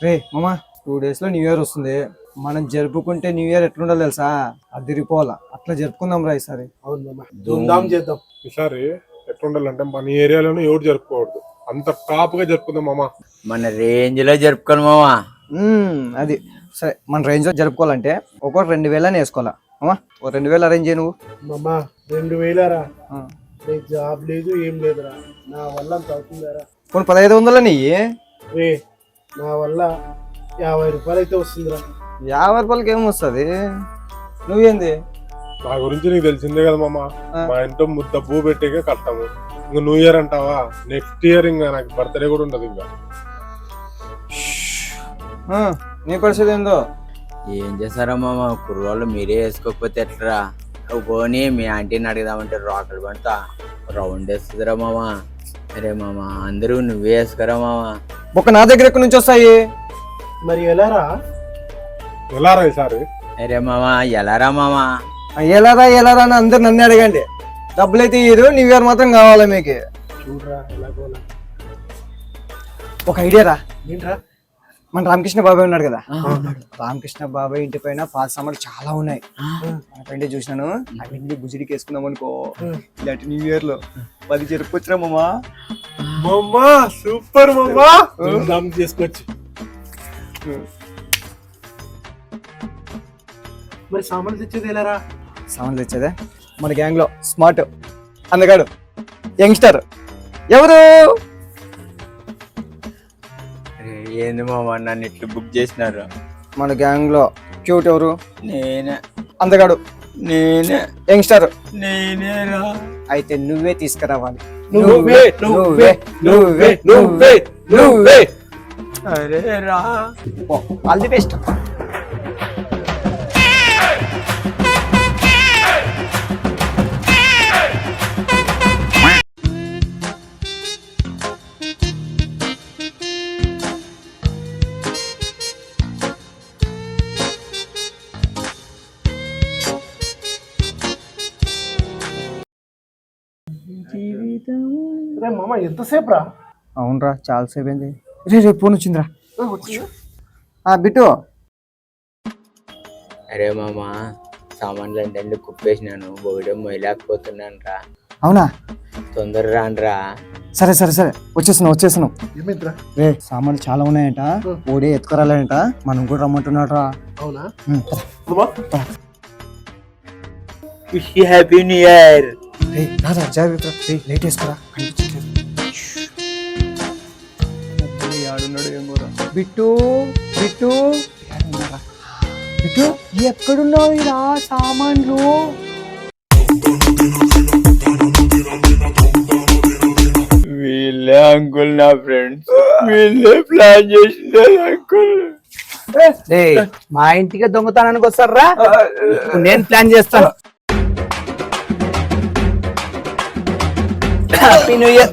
రే మామా 2 days లో new year వస్తుంది. మనం జరుపుకుంటే న్యూ ఇయర్ ఎట్లుండాలి తెలుసా? అదిరిపోవాలా. అట్లా జరుపుకుందాం రా ఈసారి. అవును మామ, ధూమ్ధామ్ చేద్దాం ఈసారి ఎట్లుండాలంటే మన ఏరియాలోనే ఎవరు జరుపుకోవద్దు, అంత టాప్ గా జరుపుకుందాం మామ. మన రేంజ్ లో జరుపుకోను మామా. అది సరే, మన రేంజ్ లో జరుపుకోవాలంటే ఒక్కొక్క 2,000 వేసుకోవాలా మామా. ఓ 2,000 అరేంజ్ చేయ నువ్వు. మామ 2,000 రా? జాబ్ లేదు ఏం లేదురా, నా వల్ల అంత అవుతుందారా? కొన్ని 1,500 నెయ్యి. రే నా వల్ల 50 రూపాయలు అయితే వస్తుందిరా. 50 రూపాయలకి ఏమొస్తుంది? నువ్వేంది? నా గురించి నీకు తెలిసిందే కదా మామ, మా ఇంట్లో ముద్ద భూ పెట్టేకే కట్టాము. ఇంకా న్యూ ఇయర్ అంటావా? నెక్స్ట్ ఇయర్ ఇంకా నాకు బర్త్డే కూడా ఉండదు. ఇంకా నీ పరిస్థితి ఏందో? ఏం చేస్తారా మామ, కుర్రోళ్ళు మీరే వేసుకోకపోతే ఎట్లరా? పోనీ మీ ఆంటీని అడుగుదామంటే రాకెట్ పంట రౌండ్ వేస్తుందిరా మామ. అరే మామ, అందరూ నువ్వే వేసుకోరా మామ. ఒక నా దగ్గర ఎక్కడి నుంచి వస్తాయి? మరి ఎలారా? ఎలారా ఈసారి? అరే మామ, ఎలారా మామ? ఎలారా అని అందరు నన్ను అడగండి. డబ్బులు అయితే ఇయ్యరు, న్యూ ఇయర్ మాత్రం కావాలా మీకు? చూడరా ఎలాగోలా. ఒక ఐడియా రా. ఏంట్రా? మన రామకృష్ణ బాబాయ్ ఉన్నాడు కదా, రామకృష్ణ బాబాయ్ ఇంటి పైన పాత సామాన్లు చాలా ఉన్నాయి. ఫ్రెండ్ చూసినాను, అవన్నీ గుజిడికి వేసుకుందాం అనుకో. ఇలాంటి న్యూ ఇయర్ లో 10 జరుపుకొచ్చినా మామా. మామా సూపర్ మామా, ధూమ్ధామ్ చేసుకోవచ్చు. మరి సామాన్లు తెచ్చేది ఎలారా? సామాన్లు తెచ్చేదే మన గ్యాంగ్ లో స్మార్ట్ అందగాడు యంగ్స్టర్ ఎవరు? ఏంది మామ నన్ను ఇట్లా బుక్ చేసినారు? మన గ్యాంగ్ లో క్యూట్ ఎవరు? నేనే. అందగాడు నేనే. యంగ్స్టర్ నేనేరా. అయితే నువ్వే తీసుకురావాలి. నువ్వే నువ్వే నువ్వే నువ్వే నువ్వే. అరే రా. All the best. రే మామ ఎంతసేపు రా? అవునరా, చాలాసేపు అయింది. రే ఫోన్ వచ్చిందిరా. బిట్టు. అరే మామ, సామాన్లు అంటే కుప్పేసినాను, బోయడం మొయ్యలేకపోతున్నాను రా. అవునా? తొందర రానరా. సరే వచ్చేస్తున్నావు. ఏమైందిరా? రే సామాన్లు చాలా ఉన్నాయంట, ఓడే ఎత్తుకురాలంట. మనం కూడా రమ్మంటున్నాడు రా. అవునా? Wish you happy new year. జాగ్రత్త, లైట్ వేసుకోరా, కనిపించట్లేదు. బిట్టు ఎక్కడున్నావు? ఇలా సామాన్లు వీళ్ళే అంకుల్, నా ఫ్రెండ్స్ వీళ్ళే ప్లాన్ చేసినారు అంకుల్. మా ఇంటికి దొంగతనానికి వస్తారా? నేను ప్లాన్ చేస్తాను. Happy new year.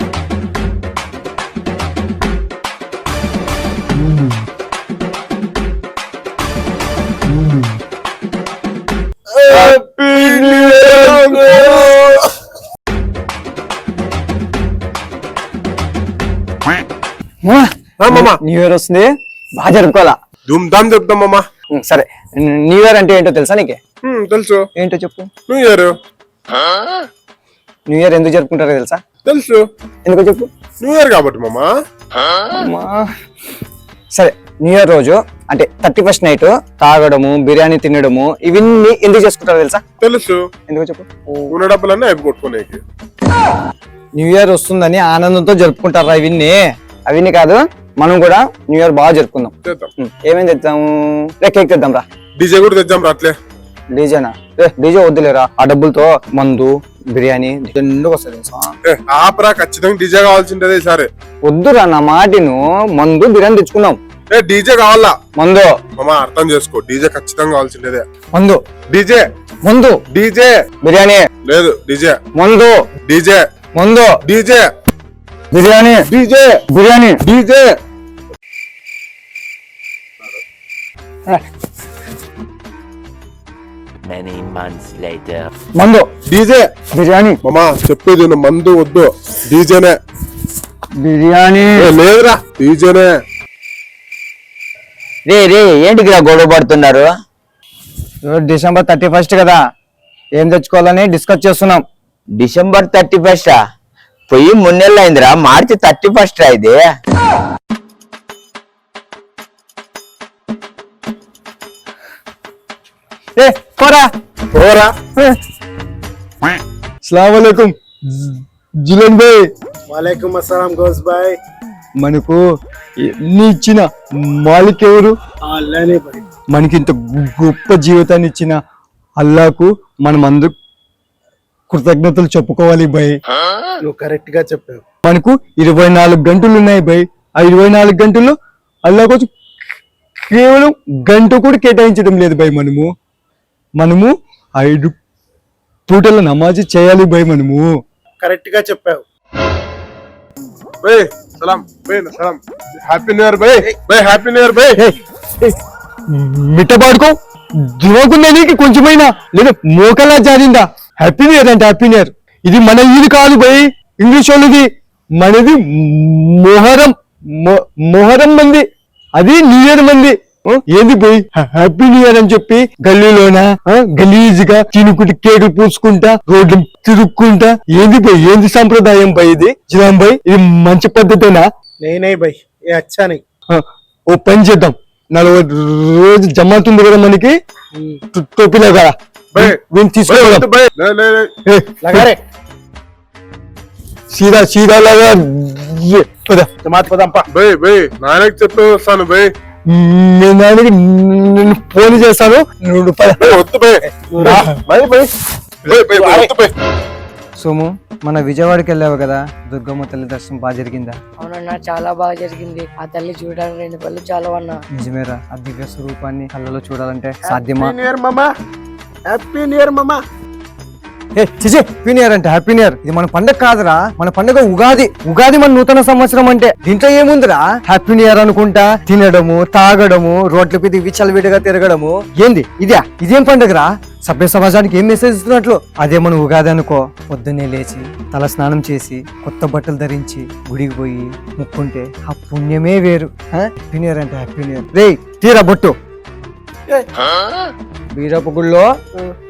New year వస్తుంది, బాగా జరుపుకోవాలా. ధూమ్ధామ్ చెప్తాం మామా. సరే, న్యూ ఇయర్ అంటే ఏంటో తెలుసా నీకే? తెలుసు. ఏంటో చెప్పు. న్యూ ఇయర్ ఎందుకు జరుపుకుంటారో తెలుసా? తెలుసు. ఎందుకో చెప్పు. న్యూ ఇయర్ కాబట్టి మామా. సరే, న్యూ ఇయర్ రోజు అంటే 31st నైట్ తాగడము, బిర్యానీ తినడము, ఇవన్నీ ఎందుకు చేసుకుంటారో తెలుసా? తెలుసు. ఎందుకో చెప్పు. ఉన్న డబ్బులన్నీ అయిపోగొట్టుకోనేకి. న్యూ ఇయర్ వస్తుందని ఆనందంతో జరుపుకుంటారా ఇవన్నీ? అవన్నీ కాదు, మనం కూడా న్యూ ఇయర్ బాగా జరుపుకుందాం. ఏమేమి తెద్దాము? కేక్ తెద్దాం రా. డీజే కూడా తెద్దాం రా. అట్లే డీజేనా? డీజే వద్దులేరా, ఆ డబ్బులతో మందు, బిర్యానీ ఎందుకు వస్తుంది? ఆపరా, ఖచ్చితంగా డీజే కావాల్సిందే సరే. వద్దురా, నా మాటిను. మందు, బిర్యానీ తెచ్చుకుందాం. డీజే కావాలా? మందు మామా అర్థం చేసుకో, డీజే ఖచ్చితంగా కావాల్సిందే. మందు, డీజే, మందు, డీజే, బిర్యానీ లేదు డీజే, మందు, డీజే, మందు, DJ, biryani, DJ, biryani, DJ. Many months later. మందు డీజే బిర్యానీ మామా చెప్పేది విను, మందు వద్దు, డీజేనే. బిర్యానీ లేదురా, డీజేనే. రే ఏంటికి గొడవ పడుతున్నారు? డిసెంబర్ 31 కదా, ఏం తెచ్చుకోవాలని డిస్కస్ చేస్తున్నాం. డిసెంబర్ 31 పోయి 3 నెలలు అయిందిరా, మార్చి 31 రా ఇది. పోరా పోరా. అస్సలాముఅలైకుం జిలన్ భాయ్. వాలేకుమ్ అస్సలాం గౌస్ భాయ్. మనకు ఎన్ని ఇచ్చిన మాలిక్ ఎవరు? అల్లానే భాయ్. మనకి ఇంత గొప్ప జీవితాన్ని ఇచ్చిన అల్లాకు మనం అందరూ కృతజ్ఞతలు చెప్పుకోవాలి భయ్. నువ్వు కరెక్ట్ గా చెప్పావు. మనకు 24 గంటలు ఉన్నాయి భయ్. ఆ 24 గంటల్లో అల్లా కోసం కేవలం గంట కూడా కేటాయించడం లేదు భయ్. మనము 5 పూటల నమాజ్ చేయాలి భయ్. మనము కరెక్ట్ గా చెప్పావు. బై సలాం, బై సలాం. Happy new year bye. Bye happy new year bye. మిట్టబాడుకో దివకుందా నీకు కొంచెమైనా, లేదా మోకలా జారిందా? హ్యాపీ న్యూ ఇయర్ అంటే హ్యాపీ న్యూ ఇయర్. ఇది మన ఈది కాదు భయ్, ఇంగ్లీష్ వాళ్ళది. మనది మొహరం మంది, అది న్యూ ఇయర్ మంది. ఏంది పోయి హ్యాపీ న్యూ ఇయర్ అని చెప్పి గల్లీలోన గలీజ్గా తినుకుంటూ కేకులు పూసుకుంటా రోడ్లు తిరుక్కుంటా, ఏంది పోయి, ఏంది సంప్రదాయం పోయి ఇది? జిలాం భాయ్, ఇది మంచి పద్ధతేనా? నేనే భాయ్, ఏ అచ్చా నీ. ఓ పని చేద్దాం, 40 రోజు జమాతుంది కదా మనకి, టోపీలో కదా వీళ్ళు తీసుకోవడం. బై లే లే లే. లగారే సీదా లాగా పద. జమాత్ పదంపా. బై బై నాయనకి చెప్పే వస్తాను బై. మీ నాన్నకి నేను ఫోన్ చేస్తాను, నువ్వు పద. వద్దు by. By by by by వద్దు బై. సోము, మన విజయవాడకి వెళ్ళావు కదా, దుర్గమ్మ తల్లి దర్శనం బాగా జరిగిందా? అవునన్నా, చాలా బాగా జరిగింది. ఆ తల్లి చూడడానికి 2 కళ్ళు చాలా అన్నా. నిజమేరా, ఆ దివ్య స్వరూపాన్ని కళ్ళలో చూడాలంటే సాధ్యమా? హ్యాపీ న్యూ ఇయర్ మామా. హ్యాపీ న్యూ ఇయర్ మామా. చిచి, హ్యాపీ న్యూ ఇయర్ అంటే హ్యాపీ న్యూ ఇయర్. ఇది మన పండగ కాదురా, మన పండగ ఉగాది మన నూతన సంవత్సరం అంటే. దీంట్లో ఏముందిరా, హ్యాపీ న్యూ ఇయర్ అనుకుంటా తినడము, తాగడము, రోడ్ల మీద విచ్చలవిడిగా తిరగడము. ఏంది ఇదేం పండగరా? సభ్య సమాజానికి ఏం మెసేజ్ ఇస్తున్నట్లు? అదే మన ఉగాది అనుకో. పొద్దున్నే లేచి తల స్నానం చేసి కొత్త బట్టలు ధరించి గుడికి పోయి ముక్కుంటే ఆ పుణ్యమే వేరు. హ్యాపీ న్యూ ఇయర్ అంటే హ్యాపీ న్యూ ఇయర్. రేయ్ తీరా బొట్టు. బీరప్ప గుళ్ళో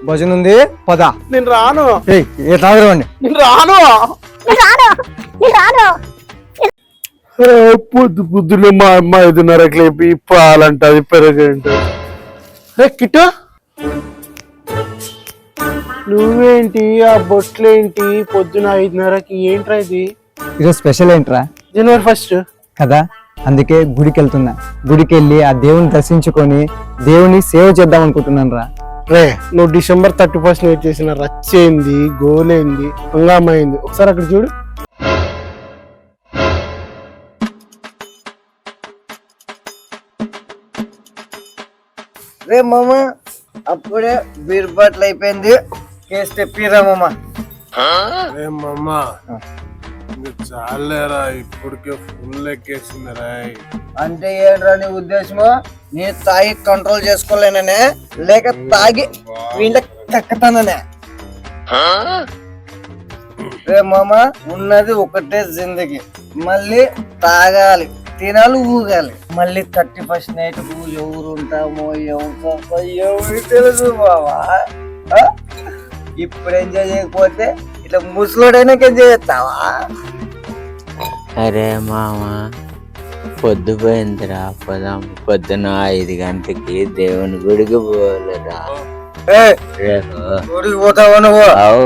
భజన ఉంది, పద. నేను రాను. ఏ తాగరవండి. నేను రాను. పొద్దున మా అమ్మ 5:30కి లేపి పాలంటది, పెరగంటది. కిట్టు, నువ్వేంటి ఆ బొట్లేంటి పొద్దున 5:30కి? ఏంట్రా ఇది? ఈరోజు స్పెషల్ ఏంట్రా? జనవరి 1 కదా, అందుకే గుడికి వెళ్తున్నా. గుడికి వెళ్ళి ఆ దేవుని దర్శించుకొని దేవుని సేవ చేద్దాం అనుకుంటున్నాను రా. రే, నువ్వు డిసెంబర్ 31 చేసిన రచ్చేంది, గోలేంది, హంగామైంది. ఒకసారి అక్కడ చూడు. రే మామ, అప్పుడే బీర్ బాటిల్ అయిపోయింది, కేసు తెప్పిరా మామ. ఏమమ్మా చాలేరా, ఇప్పటికే ఫుల్ ఎక్కేసింది రాయ్. అంటే ఏంట్రా నీ ఉద్దేశము? నీ తాగి కంట్రోల్ చేసుకోలేననే, లేక తాగి వీళ్ళకి కక్కతాననే? రే మామ, ఉన్నది ఒకటే జిందగీ, మళ్ళీ తాగాలి, తినాలి, ఊగాలి. మళ్ళీ 31 నైట్ ఎవరు ఉంటామో ఎవరు తెలుసు బావా. ఇప్పుడు ఎంజాయ్ చేయకపోతే ఇట్లా ముసలోడైనాక ఎంజాయ్ చేస్తావా? అరే మామ, పొద్దుపోయిందిరా, పోదాం. పొద్దున 5 గంటలకి దేవుని గుడికి పోలేరా. గుడికి పోతావా నువ్వు? అవు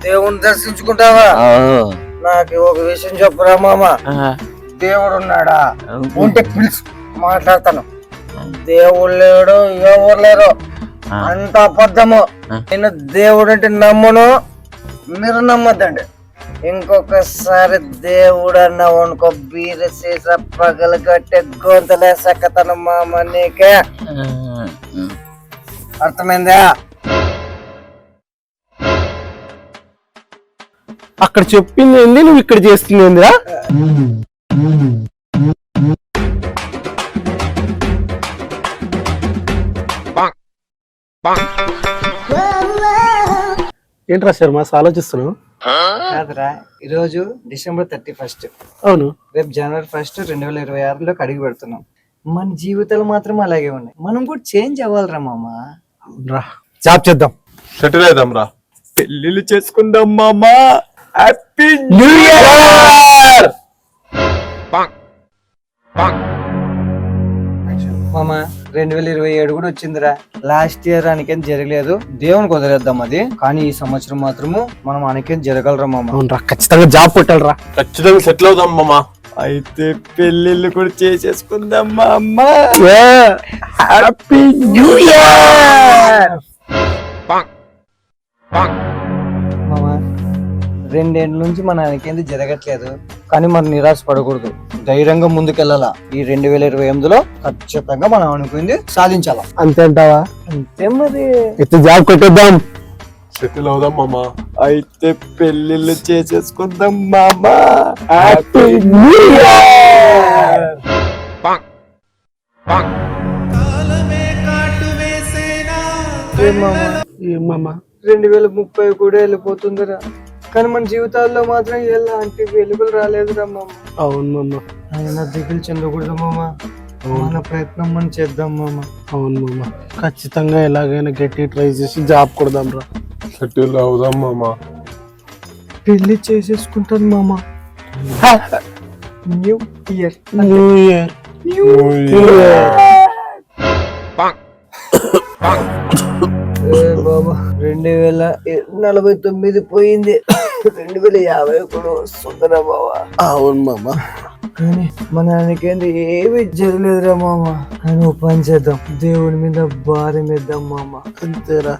దేవుని దర్శించుకుంటావా? నాకు ఒక విషయం చెప్పురా మామ. దేవుడు ఉన్నాడా? ఉంటే పిలుసు, మాట్లాడతాను. దేవుడు లేడు, ఎవరు లేరు, అంత అబద్ధము. నేను దేవుడు అంటే నమ్మను, మీరు నమ్మద్దండి. ఇంకొకసారి దేవుడు అన్నావు అనుకో, బీర సీస పగలు కట్టే గొంతులే సక్కతను మామ. నీకే అర్థమైందా? అక్కడ చెప్పింది ఏంది, నువ్వు ఇక్కడ చేస్తుంది ఏందిరా? ఏంట్రా శర్మ ఆలోచిస్తున్నావు? కాదురా, ఈరోజు డిసెంబర్ 31. అవును. రేపు జనవరి 1, 2026లోకి అడుగు పెడుతున్నాం. మన జీవితాలు మాత్రం అలాగే ఉన్నాయి. మనం కూడా చేంజ్ అవ్వాలిరా మామ. రా జాబ్ చేద్దాం. సెటిల్ అయిదాం రా. పెళ్లిళ్ళు చేసుకుందాం మామ. హ్యాపీ న్యూ ఇయర్ మామ. 2027 కూడా వచ్చిందిరా. లాస్ట్ ఇయర్ అనికేం జరగలేదు, దేవునికి వదిలేద్దాం అది. కానీ ఈ సంవత్సరం మాత్రము మనం అనికేం జరగలరా మామ. అవునరా, ఖచ్చితంగా జాబ్ కొట్టాలరా. ఖచ్చితంగా సెటిల్ అవుదాం మామా. అయితే పెళ్లిళ్ళు కూడా చేసేసుకుందాం మామ. Happy new year. మామ, 2 ఏళ్ళ నుంచి మన ఆయనకేంది జరగట్లేదు, కానీ మనం నిరాశ పడకూడదు. ధైర్యంగా ముందుకెళ్ళాలా. ఈ 2028లో ఖచ్చితంగా మనం అనుకుంది సాధించాలా. అంతే అంటావా? అంతే మరి. అయితే జాబ్ కొట్టేద్దాం. సెటిల్ అవుదాం మామా. అయితే పెళ్లిళ్ళు చేసేసుకుందాం మామ. Happy new year. ఏమమ్మా 2030 కూడా వెళ్ళిపోతుందిరా, కానీ మన జీవితాల్లో మాత్రం ఎలాంటి వెలుగులు రాలేదురా మామ. అవును మామ. ఆయన దిగులు చెందకూడదు మామ. మన ప్రయత్నం మనం చేద్దాం మామ. అవును మామ, ఖచ్చితంగా ఎలాగైనా గట్టి ట్రై చేసి జాబ్ కొడదాం రా. సెటిల్ అవుదాం మామా. పెళ్లి చేసేసుకుంటాను మామ. New year. New year. New year. బాబా 2049 పోయింది, 2050 కూడా వస్తుందిరా బాబా. అవును మామ. కానీ మన ఆయనకేంది ఏమి జరగలేదురా మామ. కానీ ఓ పని చేద్దాం, దేవుడి మీద భారం వేద్దాం మామ. అంతేరా,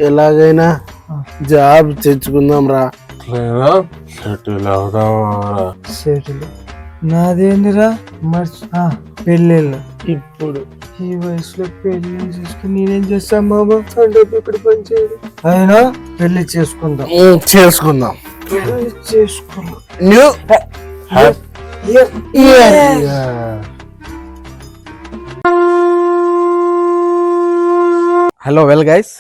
ఎలాగైనా జాబ్ తెచ్చుకుందాం రా. లేదా సెటిల్ అవుదామా. సెటిల్ నాదేందిరా పెళ్ళిళ్ళు. ఇప్పుడు ఈ వయసులో పెళ్లి చేసుకుని నేనేం చేస్తా మామ. అంటే ఇక్కడ పని చేయదు. అయినా పెళ్లి చేసుకుందాం. చేసుకుందాం. పెళ్లి చేసుకుందాం. New year. Hello well guys,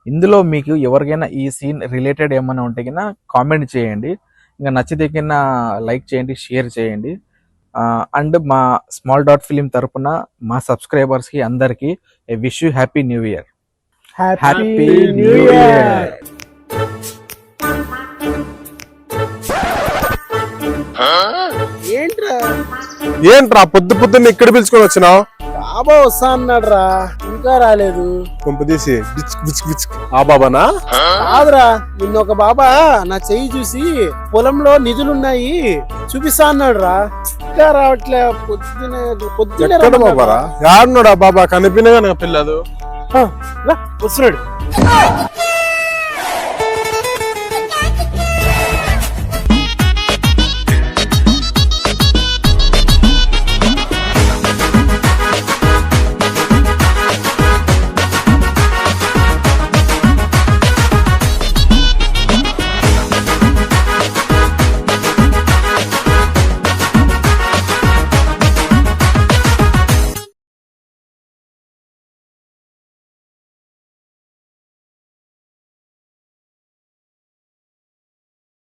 ఇందులో మీకు ఎవరికైనా ఈ సీన్ రిలేటెడ్ ఏమైనా ఉంటే కింద కామెంట్ చేయండి. ఇంకా నచ్చితే కింద లైక్ చేయండి, షేర్ చేయండి. అండ్ మా స్మాల్ డాట్ ఫిలిం తరపున మా సబ్స్క్రైబర్స్కి అందరికీ wish you happy new year. Happy new year. ఏంట్రా పొద్దు పొద్దున్న ఇక్కడ పిలుచుకొని వచ్చినావు? బాబా వస్తా అన్నాడు రా, ఇంకా రాలేదు. కొంపదీసి ఆ బాబానా? కాదురా, నిన్న ఒక బాబా నా చెయ్యి చూసి పొలంలో నిధులున్నాయి చూపిస్తా అన్నాడు రా, ఇంకా రావట్లే. పొద్దునే ఎక్కడ బాబారా? యాడున్నాడు ఆ బాబా? కనిపినగా నాకు పిల్లదు. వస్తున్నాడు.